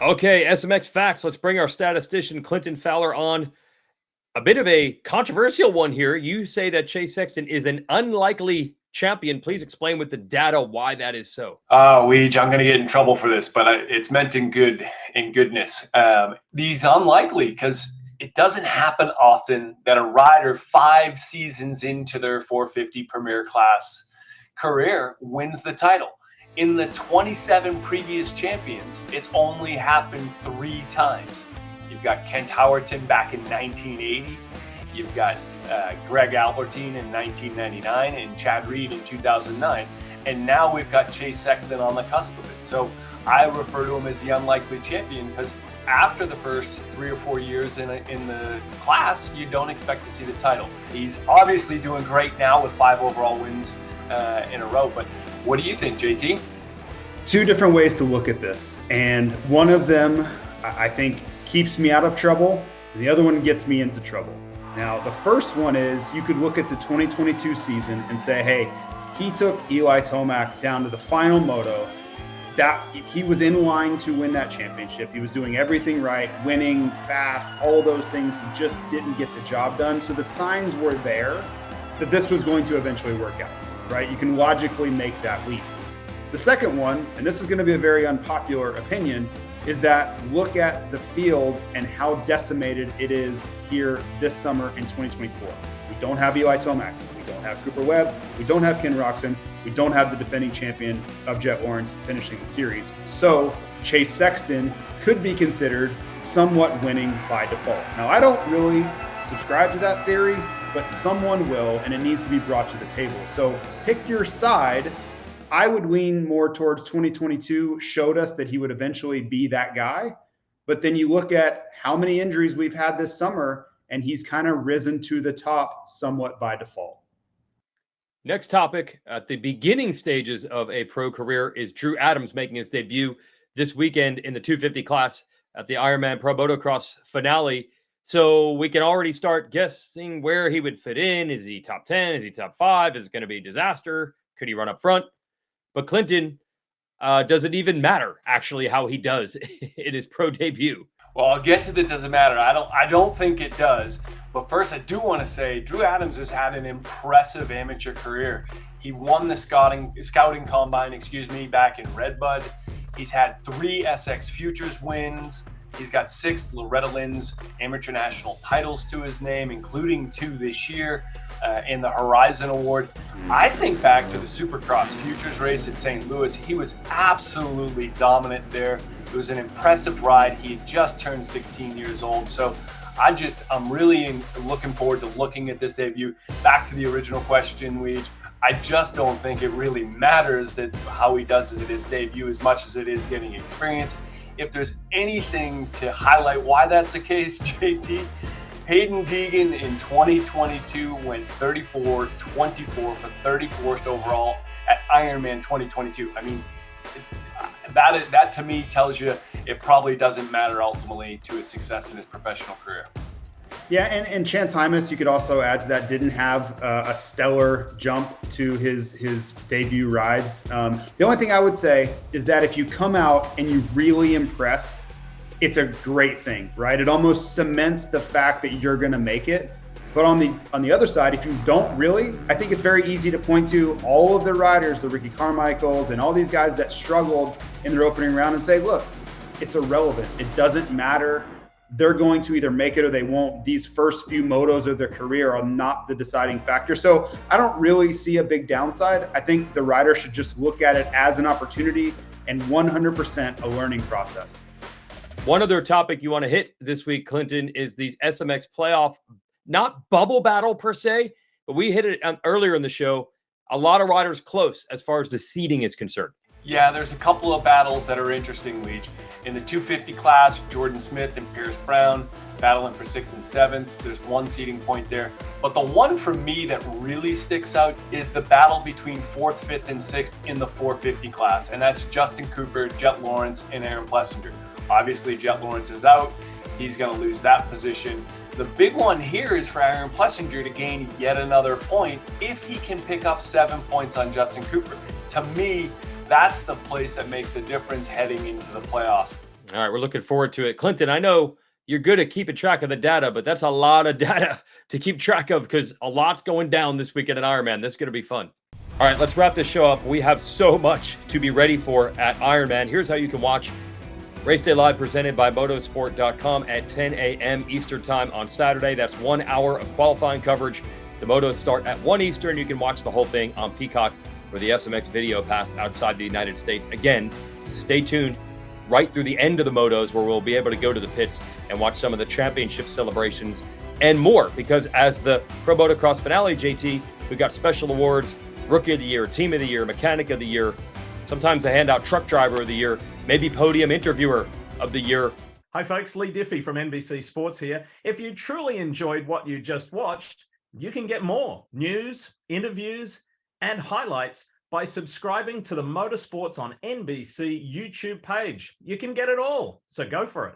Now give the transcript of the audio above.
Okay, SMX Facts. Let's bring our statistician, Clinton Fowler, on. A bit of a controversial one here. You say that Chase Sexton is an unlikely champion. Please explain with the data why that is so. Weege, I'm going to get in trouble for this, but it's meant in goodness. These unlikely because it doesn't happen often that a rider 5 seasons into their 450 Premier Class career wins the title. In the 27 previous champions, it's only happened 3 times. You've got Kent Howerton back in 1980. You've got Greg Albertine in 1999 and Chad Reed in 2009. And now we've got Chase Sexton on the cusp of it. So I refer to him as the unlikely champion because after the first 3 or 4 years in the class, you don't expect to see the title. He's obviously doing great now with 5 overall wins in a row. But what do you think, JT? 2 different ways to look at this. And one of them, I think, keeps me out of trouble, and the other one gets me into trouble. Now, the first one is you could look at the 2022 season and say, hey, he took Eli Tomac down to the final moto. That he was in line to win that championship. He was doing everything right, winning fast, all those things. He just didn't get the job done. So the signs were there that this was going to eventually work out, right? You can logically make that leap. The second one, and this is going to be a very unpopular opinion, is that look at the field and how decimated it is here this summer in 2024. We don't have Eli Tomac. We don't have Cooper Webb. We don't have Ken Roczen. We don't have the defending champion of Jet Lawrence finishing the series. So Chase Sexton could be considered somewhat winning by default. Now, I don't really subscribe to that theory, but someone will, and it needs to be brought to the table. So pick your side. I would lean more towards 2022 showed us that he would eventually be that guy. But then you look at how many injuries we've had this summer, and he's kind of risen to the top somewhat by default. Next topic, at the beginning stages of a pro career, is Drew Adams making his debut this weekend in the 250 class at the Ironman Pro Motocross finale. So we can already start guessing where he would fit in. Is he top 10? Is he top 5? Is it going to be a disaster? Could he run up front? But Clinton, does it even matter actually how he does in his pro debut? Well, I'll get to the doesn't matter. I don't think it does. But first, I do want to say Drew Adams has had an impressive amateur career. He won the scouting combine, back in Redbud. He's had 3 SX Futures wins. He's got 6 Loretta Lynn's amateur national titles to his name, including 2 this year in the Horizon Award. I think back to the Supercross Futures race at St. Louis. He was absolutely dominant there. It was an impressive ride. He had just turned 16 years old. So I'm really looking forward to looking at this debut. Back to the original question, Weege. I just don't think it really matters that how he does at his debut as much as it is getting experience. If there's anything to highlight why that's the case, JT, Hayden Deegan in 2022 went 34-24 for 34th overall at Ironman 2022. I mean, that to me tells you it probably doesn't matter ultimately to his success in his professional career. Yeah, and Chance Hymas, you could also add to that, didn't have a stellar jump to his debut rides. The only thing I would say is that if you come out and you really impress, it's a great thing, right? It almost cements the fact that you're going to make it. But on the other side, if you don't really, I think it's very easy to point to all of the riders, the Ricky Carmichaels and all these guys that struggled in their opening round and say, look, it's irrelevant. It doesn't matter. They're going to either make it or they won't. These first few motos of their career are not the deciding factor. So I don't really see a big downside. I think the rider should just look at it as an opportunity and 100% a learning process. One other topic you want to hit this week, Clinton, is these SMX Playoff, not bubble battle per se, but we hit it earlier in the show. A lot of riders close as far as the seeding is concerned. Yeah, there's a couple of battles that are interesting, Leach. In the 250 class, Jordan Smith and Pierce Brown battling for 6th and 7th. There's one seeding point there. But the one for me that really sticks out is the battle between 4th, 5th, and 6th in the 450 class. And that's Justin Cooper, Jet Lawrence, and Aaron Plessinger. Obviously, Jet Lawrence is out. He's going to lose that position. The big one here is for Aaron Plessinger to gain yet another point if he can pick up 7 points on Justin Cooper. To me, that's the place that makes a difference heading into the playoffs. All right, we're looking forward to it. Clinton, I know you're good at keeping track of the data, but that's a lot of data to keep track of because a lot's going down this weekend at Ironman. This is going to be fun. All right, let's wrap this show up. We have so much to be ready for at Ironman. Here's how you can watch Race Day Live presented by motorsport.com at 10 a.m. Eastern Time on Saturday. That's 1 hour of qualifying coverage. The motos start at 1 Eastern. You can watch the whole thing on Peacock or the SMX Video Pass outside the United States. Again, stay tuned right through the end of the motos where we'll be able to go to the pits and watch some of the championship celebrations and more. Because as the Pro Motocross finale, JT, we've got special awards, Rookie of the Year, Team of the Year, Mechanic of the Year. Sometimes they hand out Truck Driver of the Year, maybe Podium Interviewer of the Year. Hi folks, Lee Diffie from NBC Sports here. If you truly enjoyed what you just watched, you can get more news, interviews, and highlights by subscribing to the Motorsports on NBC YouTube page. You can get it all, so go for it.